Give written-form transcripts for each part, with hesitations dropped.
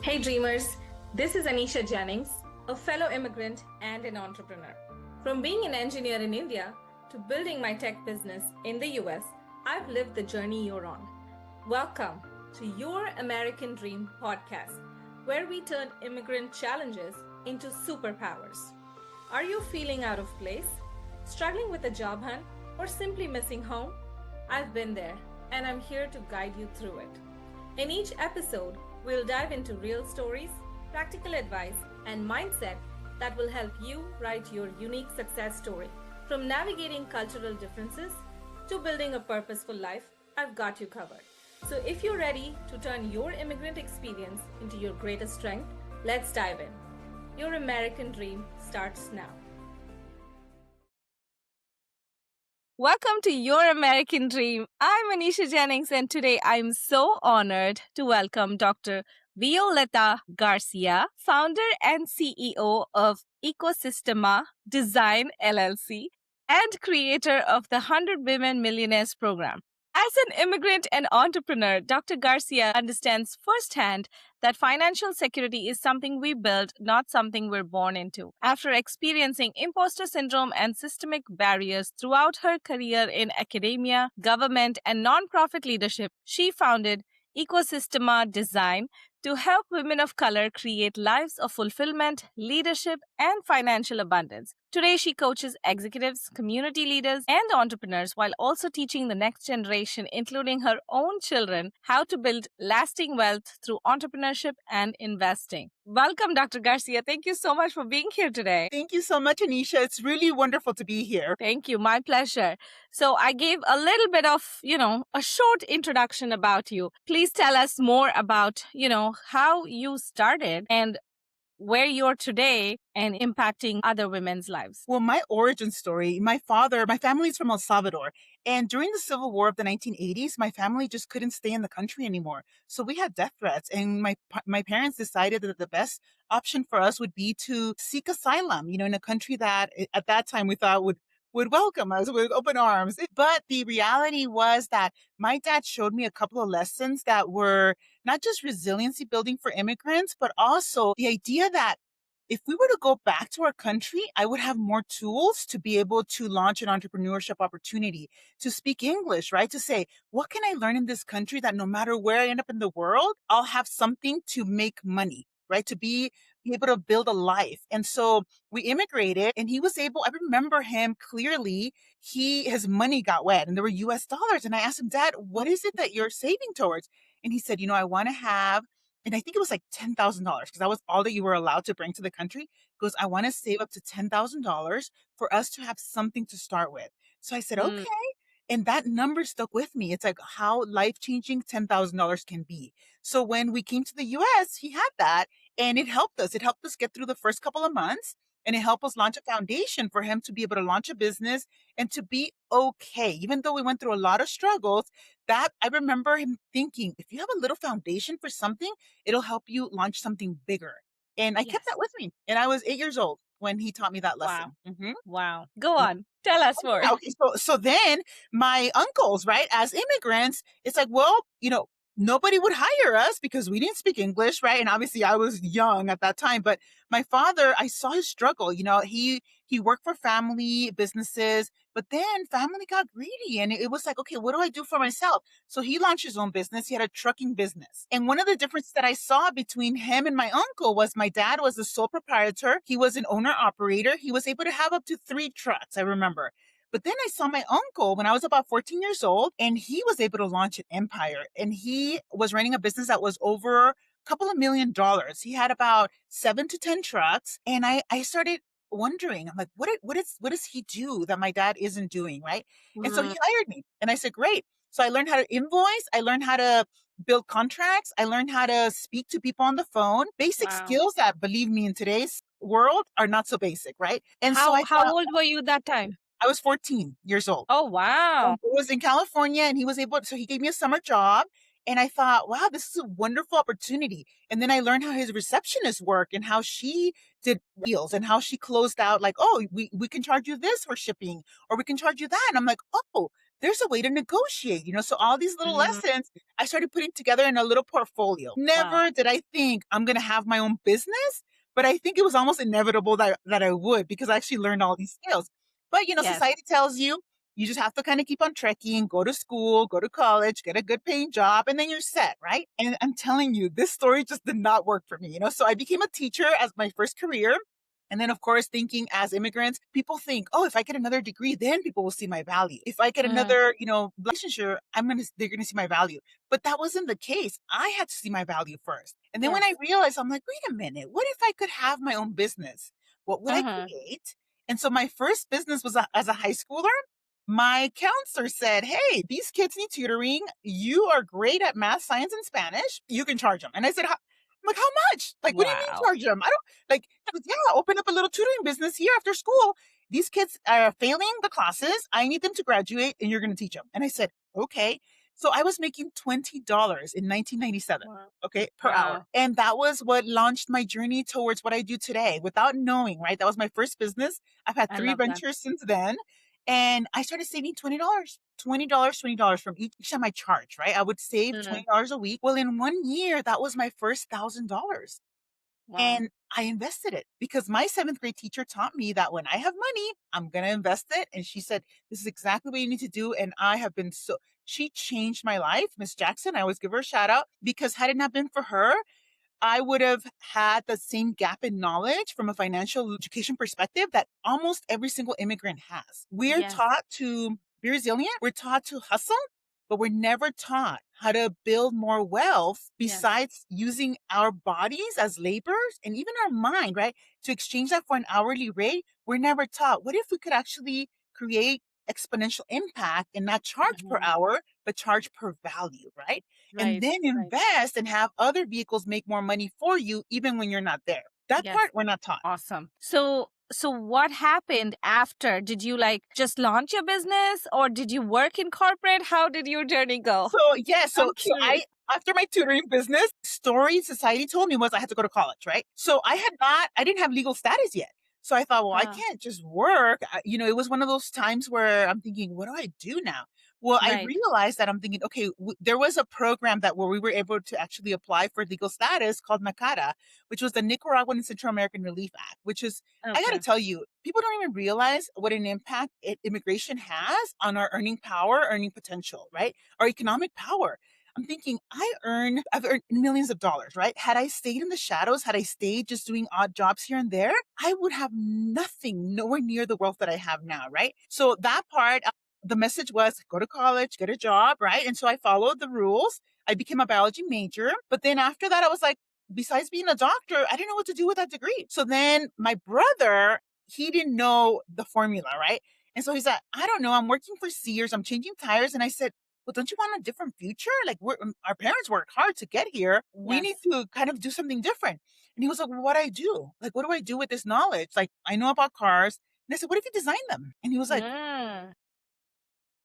Hey dreamers, this is Anisha Jennings, a fellow immigrant and an entrepreneur. From being an engineer in India to building my tech business in the US, I've lived the journey you're on. Welcome to Your American Dream podcast, where we turn immigrant challenges into superpowers. Are you feeling out of place, struggling with a job hunt, or simply missing home? I've been there, and I'm here to guide you through it. In each episode, we'll dive into real stories, practical advice, and mindset that will help you write your unique success story. From navigating cultural differences to building a purposeful life, I've got you covered. So if you're ready to turn your immigrant experience into your greatest strength, let's dive in. Your American dream starts now. Welcome to Your American Dream. I'm Anisha Jennings, and today I'm so honored to welcome Dr. Violeta García, founder and CEO of Ecosistema Design LLC and creator of the 100 Women Millionaires program. As an immigrant and entrepreneur, Dr. Garcia understands firsthand that financial security is something we build, not something we're born into. After experiencing imposter syndrome and systemic barriers throughout her career in academia, government, and nonprofit leadership, she founded Ecosistema Design to help women of color create lives of fulfillment, leadership, and financial abundance. Today, she coaches executives, community leaders, and entrepreneurs while also teaching the next generation, including her own children, how to build lasting wealth through entrepreneurship and investing. Welcome, Dr. Garcia. Thank you so much for being here today. Thank you so much, Anisha. It's really wonderful to be here. Thank you. My pleasure. So I gave a little bit of, a short introduction about you. Please tell us more about, how you started and where you're today and impacting other women's lives. Well, my origin story, my family is from El Salvador. And during the Civil War of the 1980s, my family just couldn't stay in the country anymore. So we had death threats. And my parents decided that the best option for us would be to seek asylum, in a country that at that time we thought would welcome us with open arms. But the reality was that my dad showed me a couple of lessons that were not just resiliency building for immigrants, but also the idea that if we were to go back to our country, I would have more tools to be able to launch an entrepreneurship opportunity, to speak English, right? To say, what can I learn in this country that no matter where I end up in the world, I'll have something to make money, right? To be able to build a life. And so we immigrated and he was able, I remember him clearly, his money got wet and there were US dollars. And I asked him, Dad, what is it that you're saving towards? And he said, I want to have, and I think it was like $10,000 because that was all that you were allowed to bring to the country. He goes, I want to save up to $10,000 for us to have something to start with. So I said, okay. And that number stuck with me. It's like how life-changing $10,000 can be. So when we came to the US, he had that and it helped us. It helped us get through the first couple of months and it helped us launch a foundation for him to be able to launch a business and to be okay. Even though we went through a lot of struggles, that I remember him thinking, if you have a little foundation for something, it'll help you launch something bigger. And I kept that with me. And I was 8 years old when he taught me that lesson. Wow. Wow. Go on. Tell us more. Okay, so then my uncles, right, as immigrants, it's like, well, nobody would hire us because we didn't speak English, right? And obviously I was young at that time, but my father, I saw his struggle. He worked for family businesses, but then family got greedy and it was like, okay, what do I do for myself? So he launched his own business. He had a trucking business. And one of the differences that I saw between him and my uncle was my dad was the sole proprietor. He was an owner operator. He was able to have up to 3 trucks, I remember. But then I saw my uncle when I was about 14 years old, and he was able to launch an empire. And he was running a business that was over a couple of $1 million. He had about 7 to 10 trucks. And I started wondering, I'm like, what does he do that my dad isn't doing, right? And so he hired me. And I said, great. So I learned how to invoice. I learned how to build contracts. I learned how to speak to people on the phone. Basic skills that, believe me, in today's world are not so basic, right? And how old were you that time? I was 14 years old. Oh, wow. He was in California and so he gave me a summer job. And I thought, wow, this is a wonderful opportunity. And then I learned how his receptionist worked and how she did deals and how she closed out like, oh, we can charge you this for shipping or we can charge you that. And I'm like, oh, there's a way to negotiate, So all these little Mm, lessons I started putting together in a little portfolio. wow. Never did I think I'm going to have my own business, but I think it was almost inevitable that I would because I actually learned all these skills. But, Yes. society tells you just have to kind of keep on trekking, go to school, go to college, get a good paying job, and then you're set, right? And I'm telling you, this story just did not work for me, So I became a teacher as my first career. And then, of course, thinking as immigrants, people think, oh, if I get another degree, then people will see my value. If I get Mm, another, relationship, they're gonna see my value. But that wasn't the case. I had to see my value first. And then when I yes. realized, I'm like, wait a minute, what if I could have my own business? What would I Mm-hmm. create? And so my first business was as a high schooler. My counselor said, hey, these kids need tutoring. You are great at math, science, and Spanish. You can charge them. And I said, I'm like, how much? Like, what do you mean Wow. charge them? I don't like, he goes, yeah, open up a little tutoring business here after school. These kids are failing the classes. I need them to graduate and you're going to teach them. And I said, okay. So I was making $20 in 1997, Wow. okay, per hour. Wow. And that was what launched my journey towards what I do today without knowing, right? That was my first business. I've had I three love that. ventures since then. And I started saving $20, $20 from each time I charge, right? I would save Mm, $20 a week. Well, in 1 year, that was my first $1,000. wow. And I invested it because my seventh grade teacher taught me that when I have money, I'm going to invest it. And she said, this is exactly what you need to do. And I have been she changed my life. Miss Jackson, I always give her a shout out because had it not been for her, I would have had the same gap in knowledge from a financial education perspective that almost every single immigrant has. We're Yes. taught to be resilient, we're taught to hustle, but we're never taught how to build more wealth Yes. besides using our bodies as laborers and even our mind, right? To exchange that for an hourly rate. We're never taught. What if we could actually create exponential impact and not charge per Mhm. hour, but charge per value, right? And Right. then Right. invest and have other vehicles make more money for you, even when you're not there. That Yes. part we're not taught. Awesome. So what happened after? Did you like just launch your business or did you work in corporate? How did your journey go? So yeah, I'm so curious. I after my tutoring business, story society told me was I had to go to college, right? So I didn't have legal status yet. So I thought, well, I Uh, can't just work. It was one of those times where I'm thinking, what do I do now? Well, I right. realized that I'm thinking, okay, there was a program that where we were able to actually apply for legal status called NACADA, which was the Nicaraguan and Central American Relief Act, which is, I got to Okay. tell you, people don't even realize what an impact immigration has on our earning power, earning potential, right? Our economic power. I'm thinking, I've earned millions of dollars, right? Had I stayed in the shadows, had I stayed just doing odd jobs here and there, I would have nothing, nowhere near the wealth that I have now, right? So that part, the message was go to college, get a job, right? And so I followed the rules. I became a biology major. But then after that, I was like, besides being a doctor, I didn't know what to do with that degree. So then my brother, he didn't know the formula, right? And so he said, I don't know. I'm working for Sears. I'm changing tires. And I said, well, don't you want a different future? Like our parents worked hard to get here. We need Yes. to kind of do something different. And he was like, well, what do I do? Like, what do I do with this knowledge? Like, I know about cars. And I said, what if you design them? And he was like, Mm,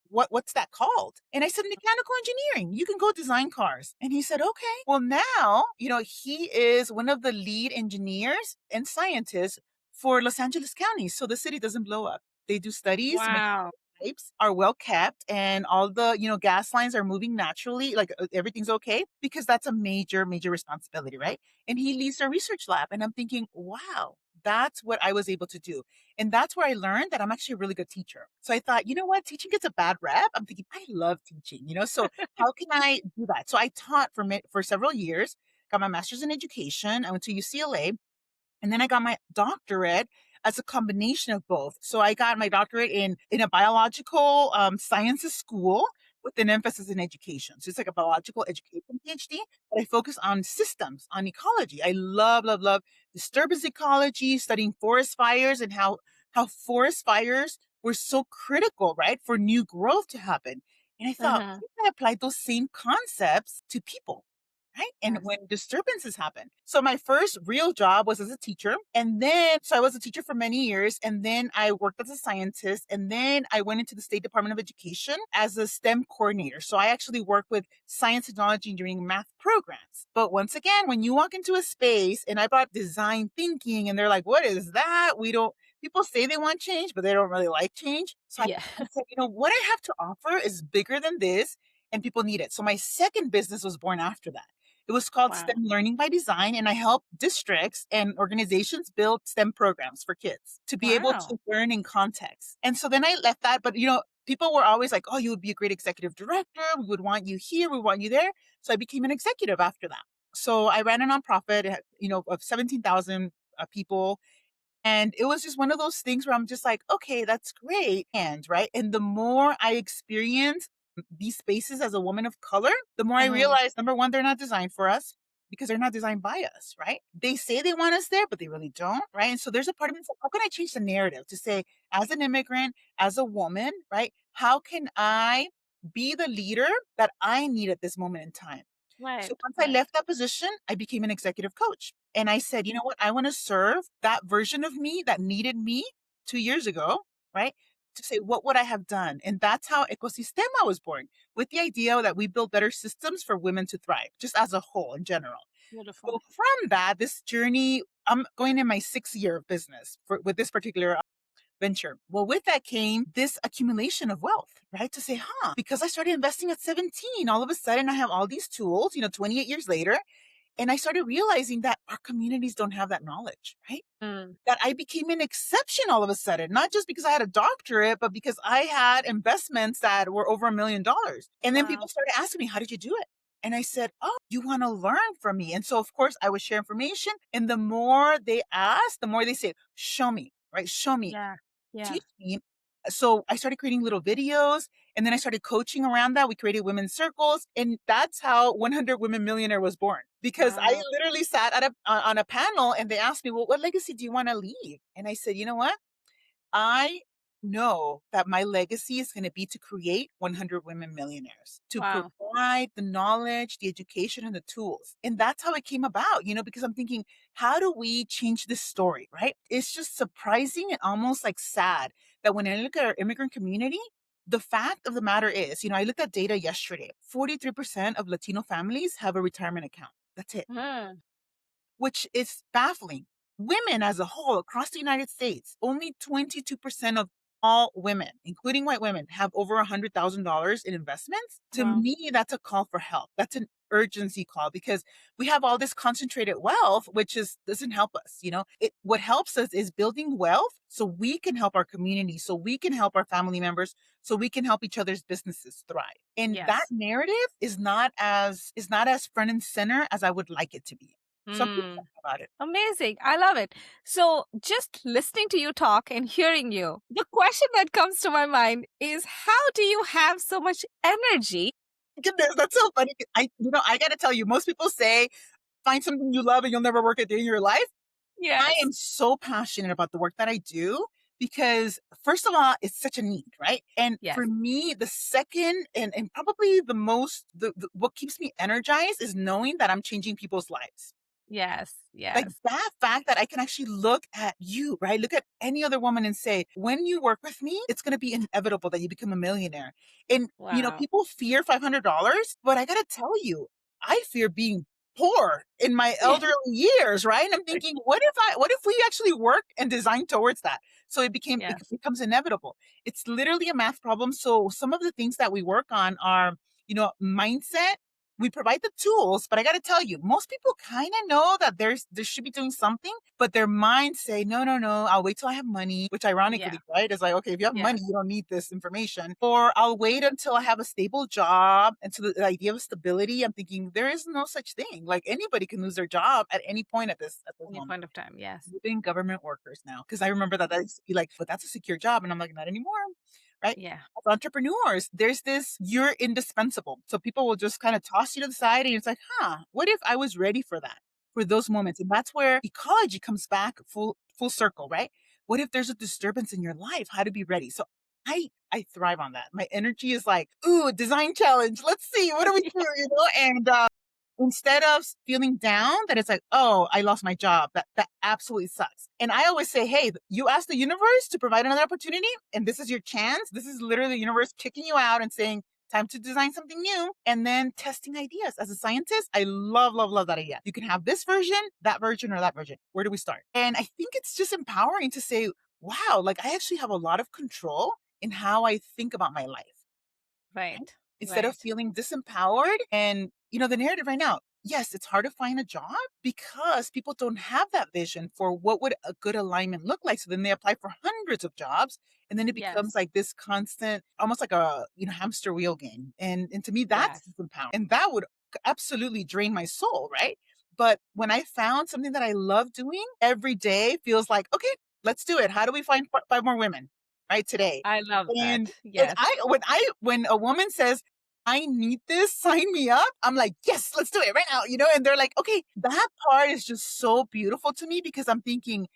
what's that called? And I said, mechanical engineering. You can go design cars. And he said, okay. Well, now, he is one of the lead engineers and scientists for Los Angeles County. So the city doesn't blow up. They do studies to make wow. pipes are well kept and all the gas lines are moving naturally, like everything's okay, because that's a major responsibility, right? And he leads a research lab and I'm thinking, wow, that's what I was able to do. And that's where I learned that I'm actually a really good teacher. So I thought, you know what, teaching gets a bad rep. I'm thinking I love teaching, so how can I do that? So I taught for several years, got my master's in education. I went to UCLA, and then I got my doctorate as a combination of both. So I got my doctorate in a biological sciences school with an emphasis in education. So it's like a biological education PhD, but I focus on systems, on ecology. I love, love, love disturbance ecology, studying forest fires and how forest fires were so critical, right, for new growth to happen. And I thought, Uh-huh. what if I applied those same concepts to people? right? And Yes. when disturbances happen. So my first real job was as a teacher. And then, so I was a teacher for many years. And then I worked as a scientist. And then I went into the State Department of Education as a STEM coordinator. So I actually work with science, technology, engineering, math programs. But once again, when you walk into a space and I brought design thinking and they're like, what is that? We don't, people say they want change, but they don't really like change. So Yeah. I said, what I have to offer is bigger than this and people need it. So my second business was born after that. It was called Wow. STEM Learning by Design, and I help districts and organizations build STEM programs for kids to be able Wow. to learn in context. And so then I left that, but people were always like, "Oh, you would be a great executive director. We would want you here. We want you there." So I became an executive after that. So I ran a nonprofit, of 17,000 people, and it was just one of those things where I'm just like, okay, that's great. And right. And the more I experience these spaces as a woman of color, the more I Mhm. realize number one, they're not designed for us because they're not designed by us, right? They say they want us there, but they really don't, right? And so there's a part of me that's like, how can I change the narrative to say, as an immigrant, as a woman, right? How can I be the leader that I need at this moment in time? So Right. once I Right. left that position, I became an executive coach. And I said, you know what? I want to serve that version of me that needed me 2 years ago, right? To say, what would I have done? And that's how Ecosistema was born, with the idea that we build better systems for women to thrive, just as a whole in general. Beautiful. So from that, this journey, I'm going in my 6th year of business with this particular venture. Well, with that came this accumulation of wealth, right? To say, because I started investing at 17, all of a sudden I have all these tools, 28 years later. And I started realizing that our communities don't have that knowledge, right? Mm. That I became an exception all of a sudden, not just because I had a doctorate, but because I had investments that were over $1 million. And then people Wow. started asking me, how did you do it? And I said, oh, you want to learn from me. And so, of course, I would share information. And the more they ask, the more they say, show me, right? Show me, Yeah. Yeah. teach me. So I started creating little videos and then I started coaching around that. We created women's circles. And that's how 100 Women Millionaire was born. Because I Wow. literally sat on a panel and they asked me, well, what legacy do you want to leave? And I said, you know what? I know that my legacy is going to be to create 100 women millionaires, to Wow. provide the knowledge, the education, and the tools. And that's how it came about, because I'm thinking, how do we change this story, right? It's just surprising and almost like sad that when I look at our immigrant community, the fact of the matter is, I looked at data yesterday 43% of Latino families have a retirement account. That's it, Mm. which is baffling. Women as a whole across the United States, only 22% of all women, including white women, have over $100,000 in investments. To Wow. me, that's a call for help. That's an urgency call because we have all this concentrated wealth, which doesn't help us. What helps us is building wealth so we can help our community, so we can help our family members, so we can help each other's businesses thrive. And that Yes. narrative is not as front and center as I would like it to be. Some people Mm. talk about it. Amazing. I love it. So, just listening to you talk and hearing you, the question that comes to my mind is how do you have so much energy? Goodness, that's so funny. I got to tell you, most people say find something you love and you'll never work a day in your life. I Yes. am so passionate about the work that I do because, first of all, it's such a need, right? And Yes. for me, the second and probably the most, what keeps me energized is knowing that I'm changing people's lives. Yes. Like Yes. that fact that I can actually look at you, right? Look at any other woman and say, when you work with me, it's going to be inevitable that you become a millionaire. And, Wow. people fear $500, but I got to tell you, I fear being poor in my Yeah. elderly years, right? And I'm thinking, what if we actually work and design towards that? So it Yes. becomes inevitable. It's literally a math problem. So some of the things that we work on are, mindset. We provide the tools, but I got to tell you, most people kind of know that they should be doing something, but their minds say, no, no, no, I'll wait till I have money, which Yeah. ironically, right, is like, okay, if you have Yes. money, you don't need this information, or I'll wait until I have a stable job. And so the idea of stability, I'm thinking there is no such thing. Like anybody can lose their job at any point at this Any moment. point of time. Yes. We've been government workers now because I remember that used to be like, but that's a secure job, and I'm like, not anymore, right? Yeah. As entrepreneurs, there's this, you're indispensable. So people will just kind of toss you to the side and it's like, what if I was ready for that, for those moments? And that's where ecology comes back full circle, right? What if there's a disturbance in your life? How to be ready. So I thrive on that. My energy is like, ooh, design challenge. Let's see, what do we do, And instead of feeling down that it's like, oh, I lost my job. That absolutely sucks. And I always say, hey, you asked the universe to provide another opportunity, and this is your chance. This is literally the universe kicking you out and saying, time to design something new, and then testing ideas. As a scientist, I love, love, love that idea. You can have this version, or that version. Where do we start? And I think it's just empowering to say, wow, like I actually have a lot of control in how I think about my life, right? Right. Instead of Right. feeling disempowered. And, the narrative right now, yes, it's hard to find a job because people don't have that vision for what would a good alignment look like. So then they apply for hundreds of jobs, and then it becomes Yes. like this constant, almost like a, hamster wheel game. And to me, that's Yes. disempowering. And that would absolutely drain my soul, right? But when I found something that I love doing every day feels like, okay, let's do it. How do we find five more women, right, today? I love that. And Yes. when a woman says, "I need this, sign me up," I'm like, "Yes, let's do it right now," and they're like, "Okay." That part is just so beautiful to me because I'm thinking,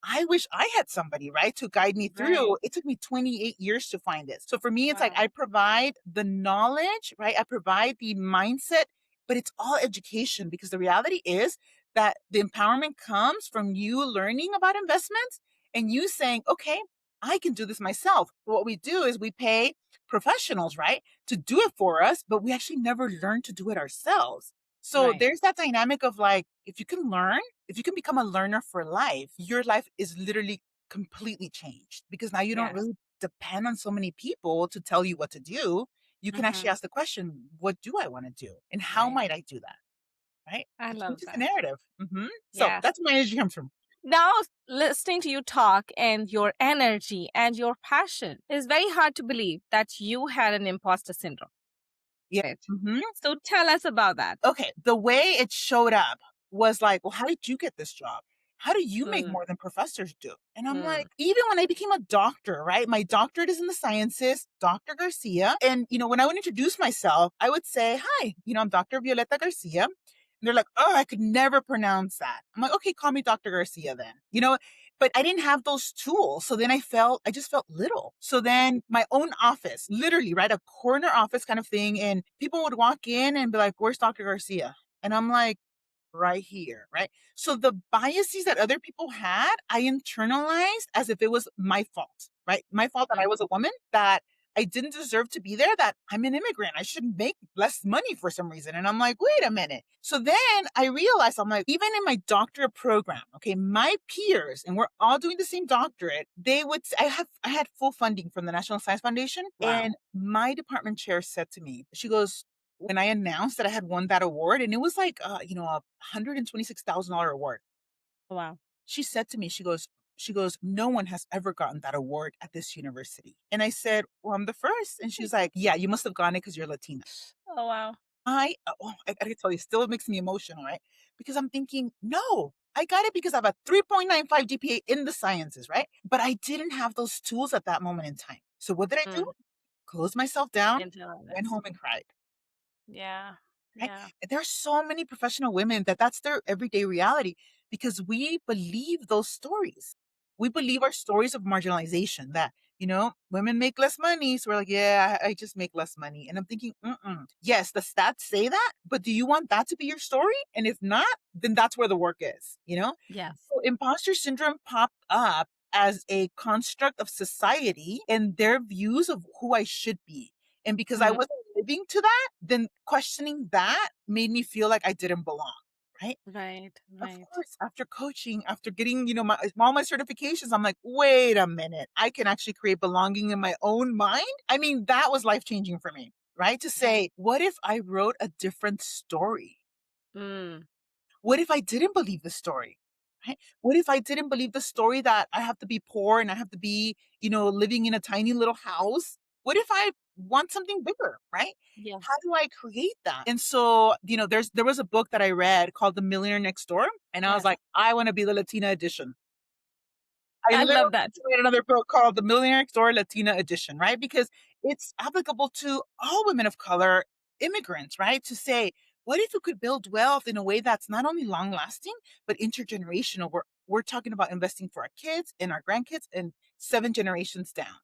I wish I had somebody, right, to guide me through. Right. It took me 28 years to find this. So for me, it's like Wow. I provide the knowledge, right? I provide the mindset, but it's all education because the reality is that the empowerment comes from you learning about investments and you saying, okay, I can do this myself. But what we do is we pay professionals, right, to do it for us, but we actually never learn to do it ourselves. So Right. there's that dynamic of like, if you can become a learner for life, your life is literally completely changed because now you don't Yes. really depend on so many people to tell you what to do. You can actually Mm-hmm. ask the question, what do I want to do? And how Right. might I do that? Right? I It love changes the that. narrative. So Yes. that's where my energy comes from. Now, listening to you talk and your energy and your passion is very hard to believe that you had an imposter syndrome. Yeah. Right. hmm So tell us about that. Okay. The way it showed up was like, well, how did you get this job? How do you make Mm, more than professors do? And I'm like, mm, even when I became a doctor, right? My doctorate is in the sciences, Dr. Garcia. And, when I would introduce myself, I would say, hi, I'm Dr. Violeta Garcia. And they're like, oh, I could never pronounce that. I'm like, okay, call me Dr. Garcia then, but I didn't have those tools. So then I just felt little. So then my own office, literally, right? A corner office kind of thing. And people would walk in and be like, where's Dr. Garcia? And I'm like, right here, right? So the biases that other people had, I internalized as if it was my fault, right? My fault that I mm. was a woman, that I didn't deserve to be there, that I'm an immigrant. I should make less money for some reason. And I'm like, wait a minute. So then I realized, I'm like, even in my doctorate program, okay, my peers, and we're all doing the same doctorate, I had full funding from the National Science Foundation. Wow. And my department chair said to me, she goes, when I announced that I had won that award, and it was like, a $126,000 award. Wow. She said to me, she goes, no one has ever gotten that award at this university. And I said, well, I'm the first. And she's like, yeah, you must have gotten it because you're Latina. Oh, wow. I gotta tell you, still makes me emotional, right? Because I'm thinking, no, I got it because I have a 3.95 GPA in the sciences, right? But I didn't have those tools at that moment in time. So what did I do? Mm. Closed myself down, went Internalized. home and cried. Yeah. Right? Yeah. There are so many professional women that's their everyday reality because we believe those stories. We believe our stories of marginalization that, women make less money. So we're like, yeah, I just make less money. And I'm thinking, yes, the stats say that, but do you want that to be your story? And if not, then that's where the work is? Yes. So imposter syndrome popped up as a construct of society and their views of who I should be. And because I Mm. wasn't living to that, then questioning that made me feel like I didn't belong. Right. Right. Of Right. course, after coaching, after getting, all my certifications, I'm like, wait a minute, I can actually create belonging in my own mind. I mean, that was life changing for me, right? To Right. say, what if I wrote a different story? Mm. What if I didn't believe the story? Right? What if I didn't believe the story that I have to be poor and I have to be, living in a tiny little house? What if I want something bigger, right? How Yes. do I create that? And so, there was a book that I read called The Millionaire Next Door, and I was Yes. like, I want to be the Latina edition. I I literally love that. read another book called The Millionaire Next Door Latina Edition, right? Because it's applicable to all women of color, immigrants, right? To say, what if we could build wealth in a way that's not only long lasting, but intergenerational? We're talking about investing for our kids and our grandkids and 7 generations down.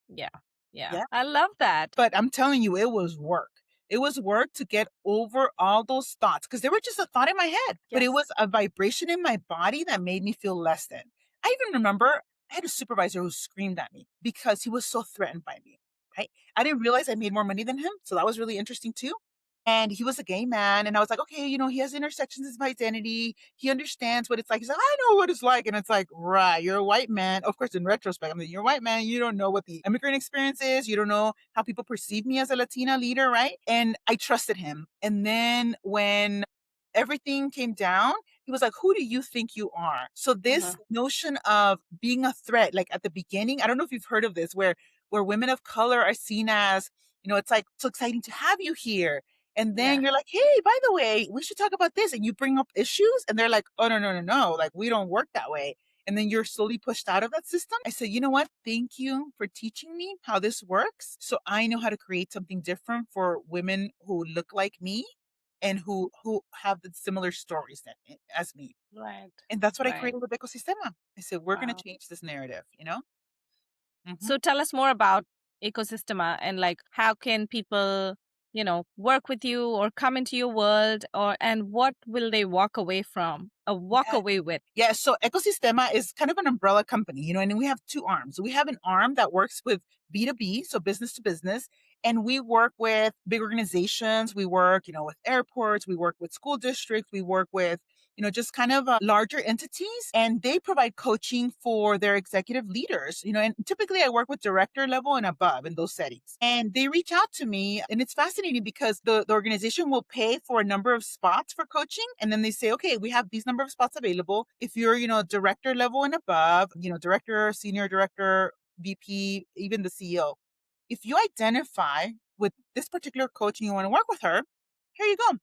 Yeah. Yeah. Yeah. I love that. But I'm telling you, it was work. It was work to get over all those thoughts because they were just a thought in my head, but it Yes. was a vibration in my body that made me feel less than. I even remember I had a supervisor who screamed at me because he was so threatened by me. Right. I didn't realize I made more money than him. So that was really interesting too. And he was a gay man. And I was like, okay, he has intersections of his identity. He understands what it's like. He's like, I know what it's like. And it's like, right, you're a white man. Of course, in retrospect, I'm like, you're a white man. You don't know what the immigrant experience is. You don't know how people perceive me as a Latina leader, right? And I trusted him. And then when everything came down, he was like, who do you think you are? So Uh-huh. this notion of being a threat, like at the beginning, I don't know if you've heard of this, where women of color are seen as, it's like so exciting to have you here. And Yeah. then you're like, hey, by the way, we should talk about this. And you bring up issues, and they're like, oh, no, no, no, no. Like, we don't work that way. And then you're slowly pushed out of that system. I said, you know what? Thank you for teaching me how this works. So I know how to create something different for women who look like me and who have the similar stories as me. Right. And that's what I Right. created with Ecosistema. I said, we're going to Wow. change this narrative. Hmm. So tell us more about Ecosistema and like how can people, work with you or come into your world and what will they walk away from or walk away with? Yeah, so Ecosistema is kind of an umbrella company, and we have two arms. We have an arm that works with B2B, so business to business, and we work with big organizations. We work, with airports, we work with school districts, we work with, just kind of larger entities, and they provide coaching for their executive leaders, and typically I work with director level and above in those settings. And they reach out to me, and it's fascinating because the organization will pay for a number of spots for coaching, and then they say, okay, we have these number of spots available. If you're, director level and above, director, senior director, VP, even the CEO, if you identify with this particular coach and you want to work with her, here you go.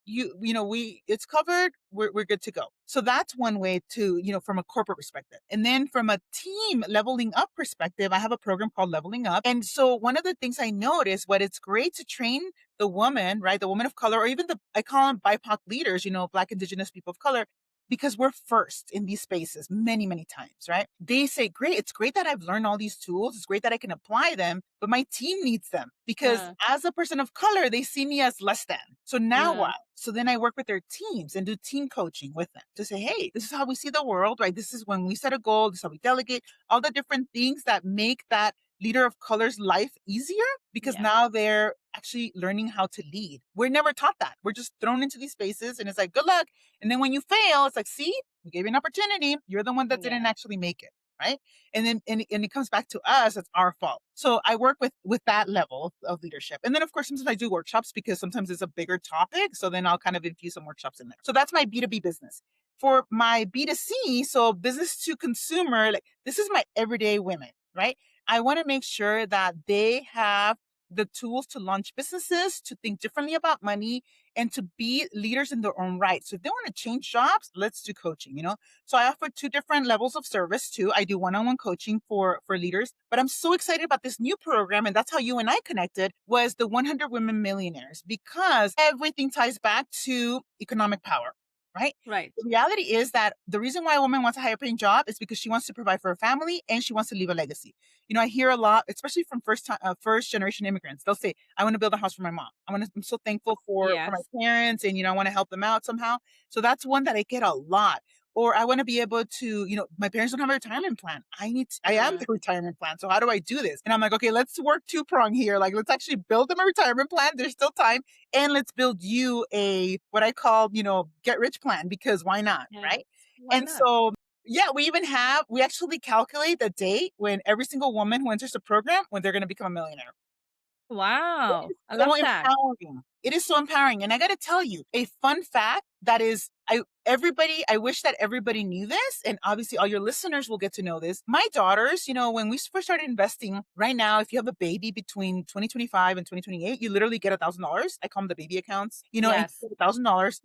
It's covered. We're good to go. So that's one way to, from a corporate perspective. And then from a team leveling up perspective, I have a program called Leveling Up. And so one of the things I noticed, what it's great to train the woman, right? The woman of color, or even I call them BIPOC leaders, Black, Indigenous people of color, because we're first in these spaces many, many times, right? They say, great, it's great that I've learned all these tools. It's great that I can apply them, but my team needs them because Uh, as a person of color, they see me as less than. So now uh, what? So then I work with their teams and do team coaching with them to say, hey, this is how we see the world, right? This is when we set a goal, this is how we delegate, all the different things that make that leader of color's life easier because yeah. now they're actually learning how to lead. We're never taught that. We're just thrown into these spaces and it's like, good luck. And then when you fail, it's like, see, we gave you an opportunity. You're the one that didn't Yeah. actually make it. Right. And then and it comes back to us, it's our fault. So I work with that level of leadership. And then of course sometimes I do workshops because sometimes it's a bigger topic. So then I'll kind of infuse some workshops in there. So that's my B2B business. For my B2C, so business to consumer, like this is my everyday women, right? I want to make sure that they have the tools to launch businesses, to think differently about money, and to be leaders in their own right. So if they want to change jobs, let's do coaching. So I offer two different levels of service too. I do one-on-one coaching for leaders, but I'm so excited about this new program, and that's how you and I connected, was the 100 Women Millionaires, because everything ties back to economic power, right? Right. The reality is that the reason why a woman wants a higher paying job is because she wants to provide for her family and she wants to leave a legacy. I hear a lot, especially from first generation immigrants. They'll say, "I want to build a house for my mom. I'm so thankful for my Yes. parents, and I want to help them out somehow." So that's one that I get a lot. Or I want to be able to, my parents don't have a retirement plan. I am Uh, the retirement plan. So how do I do this? And I'm like, okay, let's work two prong here. Like, let's actually build them a retirement plan. There's still time, and let's build you a what I call, get rich plan, because why not, yes. right? Why And not? so yeah, we actually calculate the date when every single woman who enters the program, when they're going to become a millionaire. It Wow. is I so love that. empowering. It is so empowering. And I got to tell you, a fun fact that is, I wish that everybody knew this. And obviously all your listeners will get to know this. My daughters, when we first started investing, right now, if you have a baby between 2025 and 2028, you literally get $1,000. I call them the baby accounts, and Yes. you get $1,000,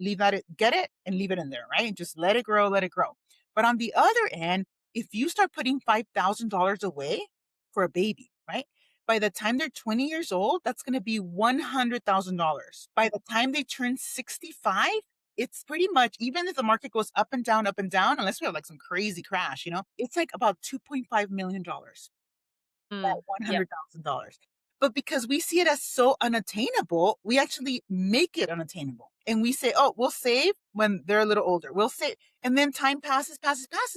get it and leave it in there, right? And just let it grow, let it grow. But on the other end, if you start putting $5,000 away for a baby, right? By the time they're 20 years old, that's going to be $100,000. By the time they turn 65, it's pretty much, even if the market goes up and down, unless we have like some crazy crash, it's like about $2.5 million, Mm. that Yep. $100,000. But because we see it as so unattainable, we actually make it unattainable. And we say, oh, we'll save when they're a little older. We'll save. And then time passes,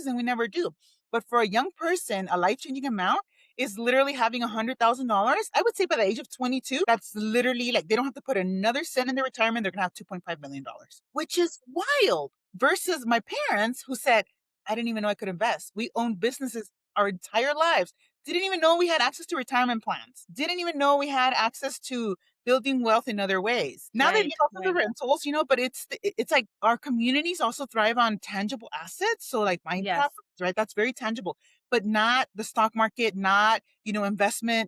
and we never do. But for a young person, a life-changing amount is literally having $100,000. I would say by the age of 22, that's literally like they don't have to put another cent in their retirement. They're going to have $2.5 million, which is wild versus my parents who said, I didn't even know I could invest. We owned businesses our entire lives. Didn't even know we had access to retirement plans. Didn't even know we had access to building wealth in other ways. Now they Right. get also the Right. rentals, but it's like our communities also thrive on tangible assets. So like buying Yes. properties, right? That's very tangible, but not the stock market, not,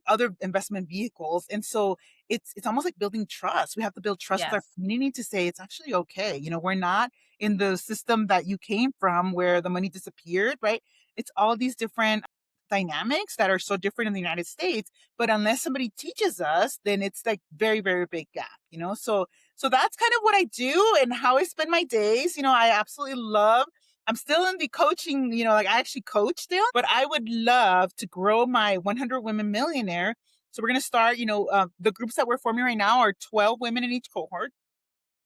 other investment vehicles. And so it's almost like building trust. We have to build trust with our Yes. community to say it's actually okay. We're not in the system that you came from where the money disappeared, right? It's all these different dynamics that are so different in the United States, but unless somebody teaches us, then it's like very, very big gap. So that's kind of what I do and how I spend my days. I absolutely love. I'm still in the coaching, like I actually coach still, but I would love to grow my 100 Women Millionaire. So we're going to start, the groups that we're forming right now are 12 women in each cohort.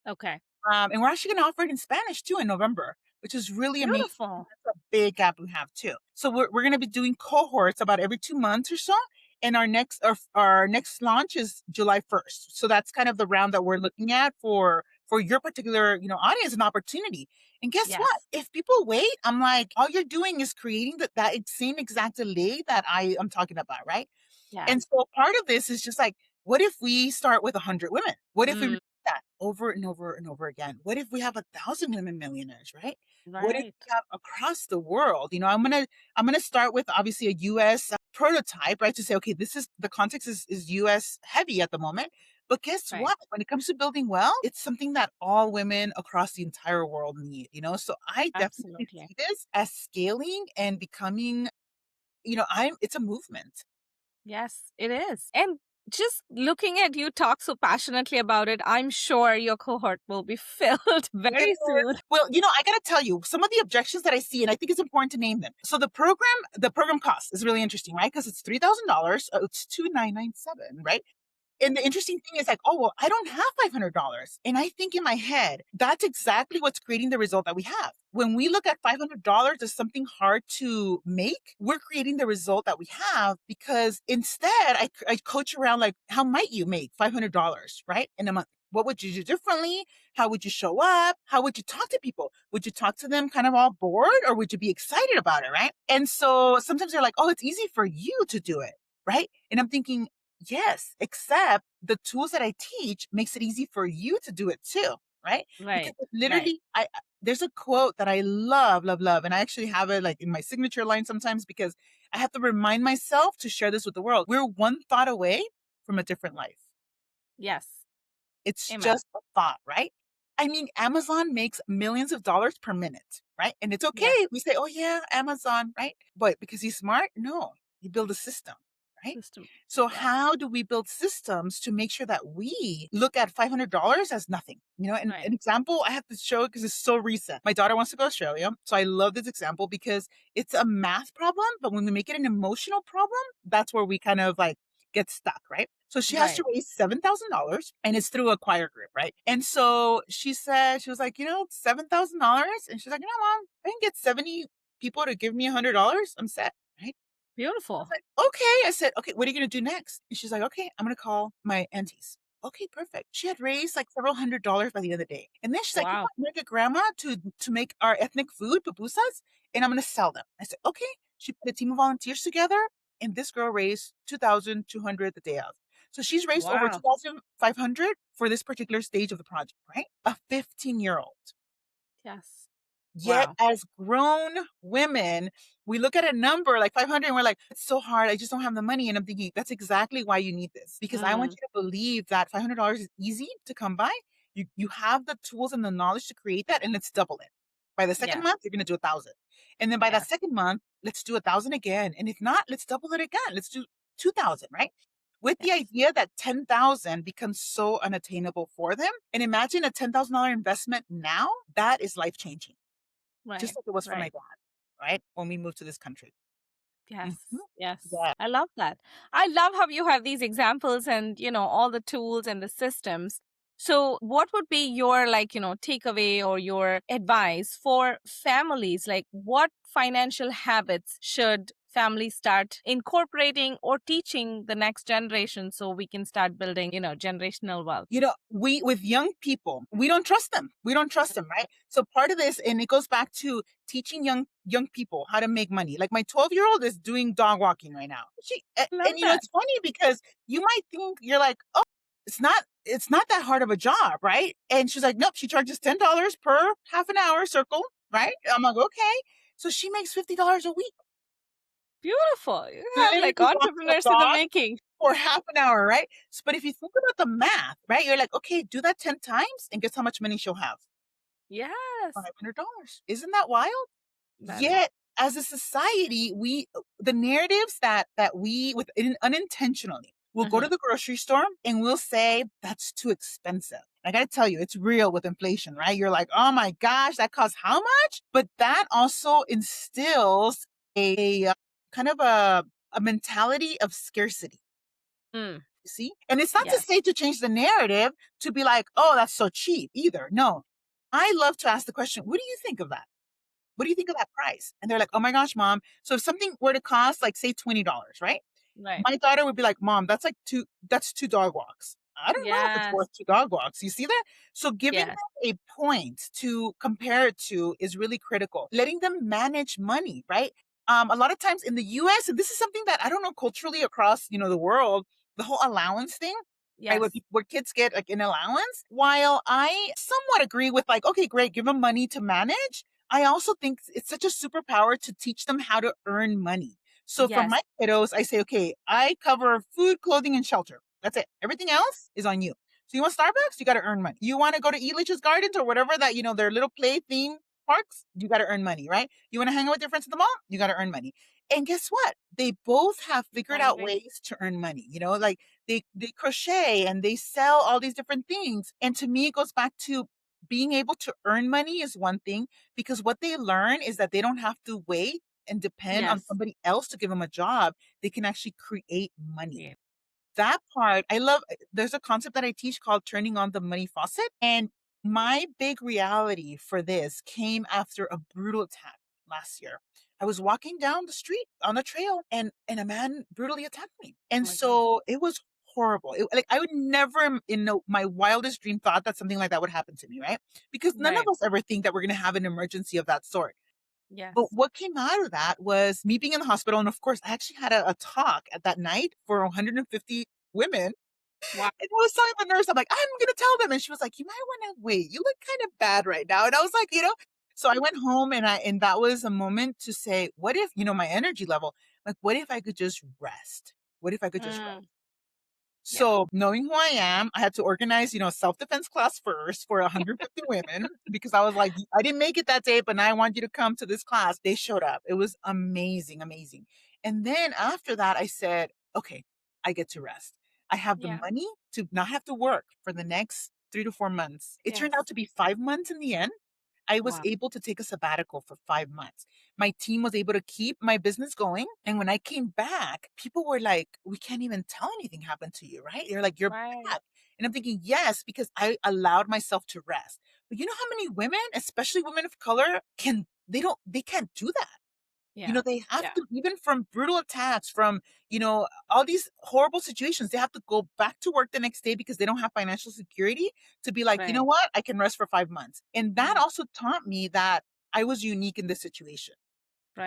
Okay. And we're actually going to offer it in Spanish too in November, which is really amazing. Beautiful. That's a big gap we have too. So we're going to be doing cohorts about every 2 months or so. And our next launch is July 1st. So that's kind of the round that we're looking at for your particular, audience and opportunity. And guess what? Yes. If people wait, I'm like, all you're doing is creating that same exact delay that I am talking about, right? Yes. And so part of this is just like, what if we start with 100 women? What if we Mm, repeat that over and over and over again? What if we have 1,000 women millionaires, right? What if right. we have across the world? I'm gonna start with obviously a US prototype, right? To say, okay, this is the context is US heavy at the moment. But guess Right. what? When it comes to building wealth, it's something that all women across the entire world need. So I definitely Absolutely. see this as scaling and becoming, it's a movement. Yes, it is. And just looking at you talk so passionately about it, I'm sure your cohort will be filled It very is. soon. Well, I gotta tell you, some of the objections that I see, and I think it's important to name them. So the program cost is really interesting, right? Because it's $3,000. It's 2,997, right? And the interesting thing is like, oh, well, I don't have $500. And I think in my head, that's exactly what's creating the result that we have. When we look at $500 as something hard to make, we're creating the result that we have because instead I coach around like, how might you make $500, right? In a month? What would you do differently? How would you show up? How would you talk to people? Would you talk to them kind of all bored or would you be excited about it, right? And so sometimes they're like, oh, it's easy for you to do it, right? And I'm thinking, yes, except the tools that I teach makes it easy for you to do it too, right? Because Right. Right. literally, there's a quote that I love, love, love, and I actually have it like in my signature line sometimes because I have to remind myself to share this with the world. We're one thought away from a different life. Yes. It's Amen. just a thought, right? I mean, Amazon makes millions of dollars per minute, right? And it's Yes. okay. We say, oh, yeah, Amazon, right? But because he's smart, no, you build a system, right? System. So, Yes. how do we build systems to make sure that we look at $500 as nothing? And Right. an example I have to show because it's so recent. My daughter wants to go to Australia. So, I love this example because it's a math problem, but when we make it an emotional problem, that's where we kind of like get stuck, right? So she has Right. to raise $7,000 and it's through a choir group, right? And so she said, she was like, $7,000. And she's like, Mom, I can get 70 people to give me $100. I'm set, right? I was Beautiful. like, okay. I said, okay, what are you going to do next? And she's like, okay, I'm going to call my aunties. Okay, perfect. She had raised like several $100s by the end of the day. And then she's like, Wow. I'm going to get grandma to make our ethnic food, pupusas, and I'm going to sell them. I said, okay. She put a team of volunteers together, and this girl raised 2,200 the day of. So she's raised over Wow. 2,500 for this particular stage of the project, right? A 15-year-old. Yes. Yet, Wow. as grown women, we look at a number like 500 and we're like, it's so hard. I just don't have the money. And I'm thinking, that's exactly why you need this. Because I want Mm. you to believe that $500 is easy to come by. You have the tools and the knowledge to create that, and let's double it. By the second Yes. month, you're going to do 1,000. And then by that Yes. second month, let's do 1,000 again. And if not, let's double it again. Let's do 2,000, right? With the Yes. idea that 10,000 becomes so unattainable for them. And imagine a $10,000 investment now, that is life changing just Right. like it was for my Right. dad, right? When we moved to this country. Yes. Mhm. Yes. Yeah. I love that. I love how you have these examples and, all the tools and the systems. So, what would be your, takeaway or your advice for families? Like, what financial habits should families start incorporating or teaching the next generation so we can start building, generational wealth? We with young people, we don't trust them. We don't trust them, right? So part of this, and it goes back to teaching young people how to make money. Like my 12-year-old is doing dog walking right now. Love And that. it's funny because you might think you're like, oh, it's not that hard of a job, right? And she's like, nope, she charges $10 per half an hour circle, right? I'm like, okay. So she makes $50 a week. Beautiful. You have Literally like walks the entrepreneurs in the dog making. for half an hour, right? But if you think about the math, right? You're like, okay, do that 10 times and guess how much money she'll have? Yes. $500. Isn't that wild? That is. Yet, as a society, the narratives that we unintentionally will go to Mhm. the grocery store and we'll say that's too expensive. I gotta tell you, it's real with inflation, right? You're like, oh my gosh, that costs how much? But that also instills a kind of a mentality of scarcity. Mm. You see? And it's not to Yes. say to change the narrative to be like, oh, that's so cheap either. No. I love to ask the question, what do you think of that? What do you think of that price? And they're like, oh my gosh, mom. So if something were to cost like say $20, right? Right. My daughter would be like, mom, that's two dog walks. I don't know if it's Yes. worth two dog walks. You see that? So giving Yes. them a point to compare it to is really critical. Letting them manage money, right? A lot of times in the US, and this is something that I don't know culturally across, the world, the whole allowance thing, right? Where, Yes. where kids get like an allowance. While I somewhat agree with like, okay, great, give them money to manage. I also think it's such a superpower to teach them how to earn money. So for Yes. my kiddos, I say, okay, I cover food, clothing, and shelter. That's it. Everything else is on you. So you want Starbucks? You got to earn money. You want to go to Elitch's Gardens or whatever that, their little play theme parks? You got to earn money, right? You want to hang out with your friends at the mall? You got to earn money. And guess what? They both have figured Find out ways. ways to earn money. Like they crochet and they sell all these different things. And to me, it goes back to being able to earn money is one thing because what they learn is that they don't have to wait and depend on Yes. somebody else to give them a job. They can actually create money. Yeah. That part, I love. There's a concept that I teach called turning on the money faucet. And my big reality for this came after a brutal attack last year. I was walking down the street on a trail and a man brutally attacked me. Oh And my gosh. so it was horrible. Like I would never in my wildest dream thought that something like that would happen to me, right? Because none of Right. us ever think that we're going to have an emergency of that sort. But Yes. what came out of that was me being in the hospital. And of course, I actually had a talk at that night for 150 women. Wow. And I was telling the nurse, I'm like, I'm going to tell them. And she was like, you might want to wait. You look kind of bad right now. And I was like, so I went home and that was a moment to say, what if, my energy level, like, what if I could just rest? What if I could just rest? Mm. Yeah. So knowing who I am, I had to organize, self-defense class first for 150 women because I was like, I didn't make it that day, but now I want you to come to this class. They showed up. It was amazing, amazing. And then after that, I said, okay, I get to rest. I have the Yeah. money to not have to work for the next 3 to 4 months. It turned Yes. out to be 5 months in the end. I was Wow. able to take a sabbatical for 5 months. My team was able to keep my business going. And when I came back, people were like, we can't even tell anything happened to you, right? They're like, you're Right. back. And I'm thinking, yes, because I allowed myself to rest. But you know how many women, especially women of color, they can't do that. Yeah. They have Yeah. to, even from brutal attacks, from, all these horrible situations, they have to go back to work the next day because they don't have financial security to be like, you know Right. what? I can rest for 5 months. And that Mm. also taught me that I was unique in this situation.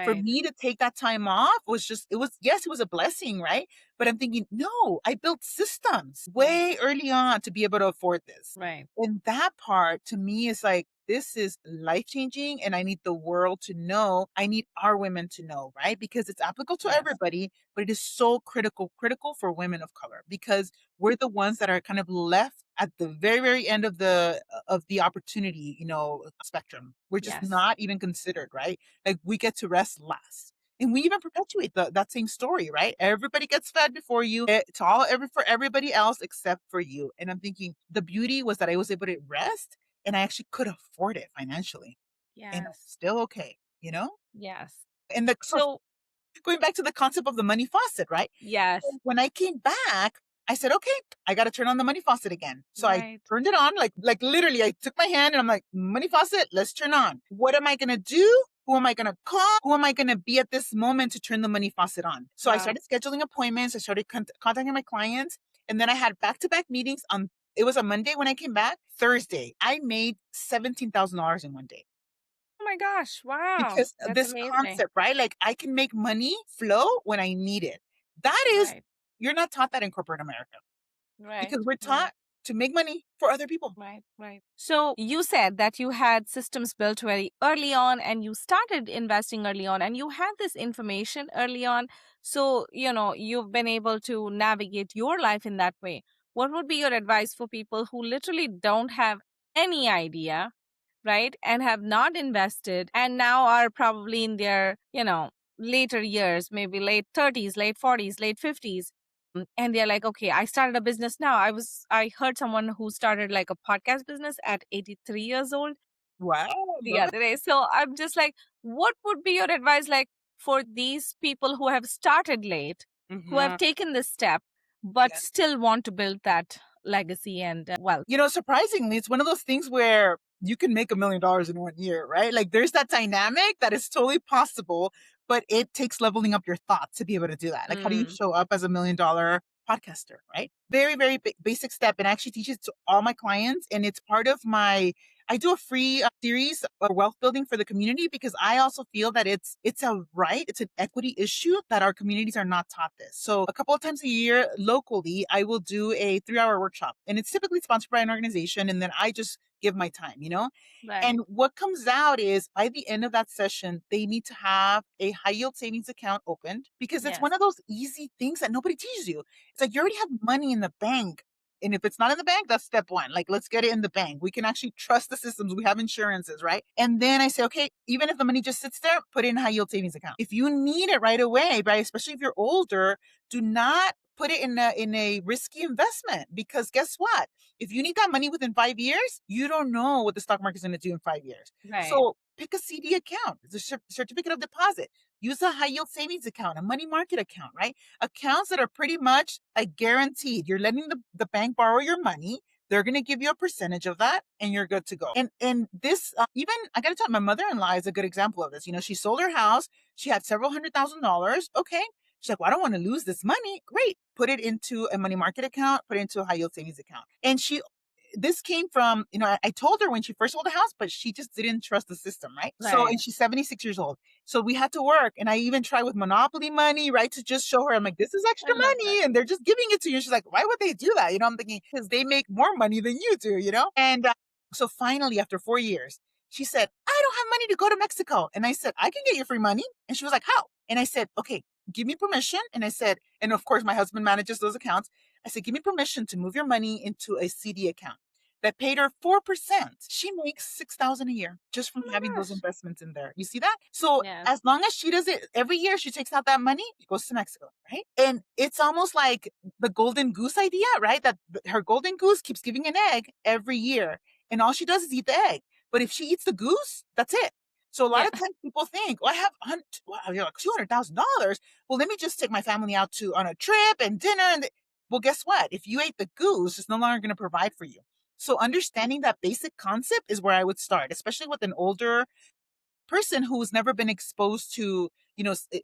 For Right. me to take that time off was just, yes, it was a blessing, right? But I'm thinking, no, I built systems way Yes. early on to be able to afford this. Right. And that part to me is like, this is life changing. And I need the world to know, I need our women to know, right? Because it's applicable to Yes. everybody, but it is so critical for women of color because we're the ones that are kind of left at the very, very end of the opportunity, spectrum. We're just Yes. not even considered, right? Like we get to rest last. And we even perpetuate that same story, right? Everybody gets fed before you. It's all for everybody else except for you. And I'm thinking the beauty was that I was able to rest and I actually could afford it financially. And I'm Yes. still okay, you know? Yes. And the so So. Going back to the concept of the money faucet, right? Yes. So when I came back, I said, okay, I got to turn on the money faucet again. So I Right. turned it on, like literally, I took my hand and I'm like, money faucet, let's turn on. What am I going to do? Who am I going to call? Who am I going to be at this moment to turn the money faucet on? So I Wow. started scheduling appointments. I started contacting my clients. And then I had back-to-back meetings on, it was a Monday when I came back. Thursday, I made $17,000 in one day. Oh my gosh. Wow. Because That's this amazing. concept, right? Like I can make money flow when I need it. That is, Right. you're not taught that in corporate America Right. because we're Right. taught to make money for other people. Right, right. So you said that you had systems built very early on and you started investing early on and you had this information early on. So, you've been able to navigate your life in that way. What would be your advice for people who literally don't have any idea, right? And have not invested and now are probably in their, later years, maybe late 30s, late 40s, late 50s. And they're like, okay, I started a business now. I heard someone who started like a podcast business at 83 years old Wow. the other day. So I'm just like, what would be your advice like for these people who have started late, who have Mhm. taken this step, but Yeah. still want to build that legacy and wealth? Surprisingly, it's one of those things where you can make $1 million in 1 year, right? Like there's that dynamic that is totally possible, but it takes leveling up your thoughts to be able to do that. Like, how do you Mm, show up as $1 million podcaster, right? Very, very basic step. And I actually teach it to all my clients. And it's part of I do a free series of wealth building for the community because I also feel that it's a right, it's an equity issue that our communities are not taught this. So a couple of times a year locally, I will do a 3 hour workshop and it's typically sponsored by an organization. And then I just give my time. right. And what comes out is by the end of that session, they need to have a high yield savings account opened because it's one Yes. of those easy things that nobody teaches you. It's like you already have money in the bank. And if it's not in the bank, that's step one. Like, let's get it in the bank. We can actually trust the systems. We have insurances, right? And then I say, okay, even if the money just sits there, put it in a high yield savings account. If you need it right away, right? Especially if you're older, do not put it in a risky investment because guess what? If you need that money within 5 years, you don't know what the stock market is going to do in 5 years. Right. So pick a CD account, the certificate of deposit. Use a high yield savings account, a money market account, right? Accounts that are pretty much like guaranteed. You're letting the bank borrow your money. They're going to give you a percentage of that and you're good to go. And this, even, I got to tell you, my mother-in-law is a good example of this. She sold her house. She had several $100,000. Okay. She's like, well, I don't want to lose this money. Great. Put it into a money market account, put it into a high yield savings account. And this came from, I told her when she first sold the house, but she just didn't trust the system, right? So, Right. and she's 76 years old. So we had to work. And I even tried with Monopoly money, right? To just show her, I'm like, this is I extra love that. money. And they're just giving it to you. She's like, why would they do that? I'm thinking, because they make more money than you do. And so finally, after 4 years, she said, I don't have money to go to Mexico. And I said, I can get you free money. And she was like, how? And I said, okay, give me permission. And I said, and of course, my husband manages those accounts. I said, give me permission to move your money into a CD account that paid her 4%. She makes 6,000 a year just from Oh my having those gosh. investments in there. You see that? So Yes. as long as she does it every year, she takes out that money, it goes to Mexico, right? And it's almost like the golden goose idea, right? That her golden goose keeps giving an egg every year. And all she does is eat the egg. But if she eats the goose, that's it. So a lot Yeah. of times people think, well, I have $200,000. Well, let me just take my family out on a trip and dinner. Well, guess what? If you ate the goose, it's no longer going to provide for you. So understanding that basic concept is where I would start, especially with an older person who's never been exposed to,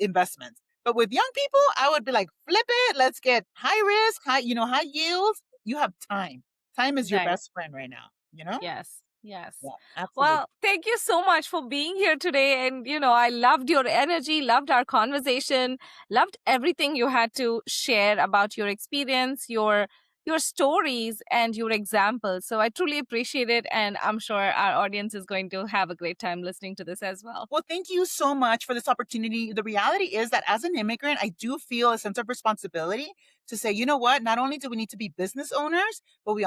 investments. But with young people, I would be like, flip it. Let's get high risk, high yields. You have time. Time is your Right. best friend right now. Yes. Yes. Yeah, absolutely. Well, thank you so much for being here today. And, I loved your energy, loved our conversation, loved everything you had to share about your experience, your stories and your examples. So I truly appreciate it. And I'm sure our audience is going to have a great time listening to this as well. Well, thank you so much for this opportunity. The reality is that as an immigrant, I do feel a sense of responsibility to say, you know what, not only do we need to be business owners, but we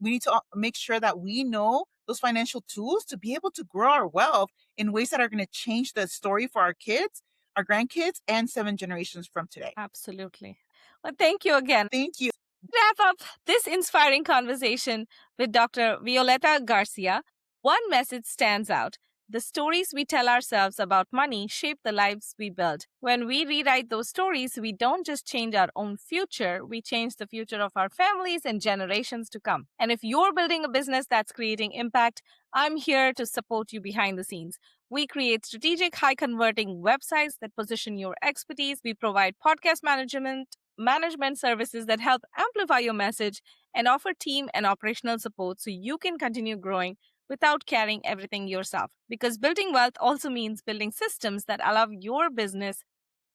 need to make sure that we know those financial tools to be able to grow our wealth in ways that are going to change the story for our kids, our grandkids, and 7 generations from today. Absolutely. Well, thank you again. Thank you. Wrap up this inspiring conversation with Dr. Violeta Garcia, one message stands out. The stories we tell ourselves about money shape the lives we build. When we rewrite those stories, we don't just change our own future, we change the future of our families and generations to come. And if you're building a business that's creating impact, I'm here to support you behind the scenes. We create strategic, high converting websites that position your expertise. We provide podcast management services that help amplify your message and offer team and operational support so you can continue growing without carrying everything yourself. Because building wealth also means building systems that allow your business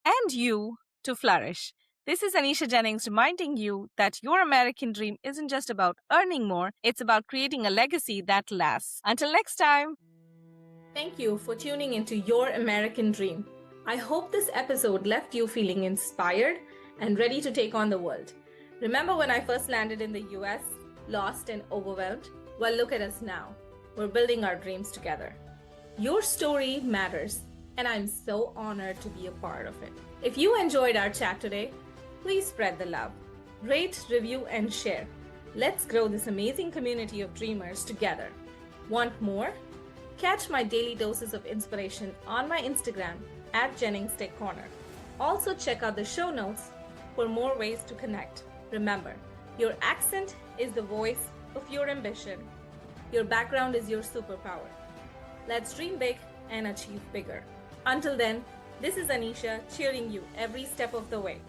and you to flourish. This is Anisha Jennings reminding you that your American dream isn't just about earning more, it's about creating a legacy that lasts. Until next time. Thank you for tuning into Your American Dream. I hope this episode left you feeling inspired and ready to take on the world. Remember when I first landed in the US, lost and overwhelmed? Well, look at us now. We're building our dreams together. Your story matters, and I'm so honored to be a part of it. If you enjoyed our chat today, please spread the love. Rate, review, and share. Let's grow this amazing community of dreamers together. Want more? Catch my daily doses of inspiration on my Instagram @JenningsTechCorner. Also check out the show notes for more ways to connect. Remember, your accent is the voice of your ambition. Your background is your superpower. Let's dream big and achieve bigger. Until then, this is Anisha cheering you every step of the way.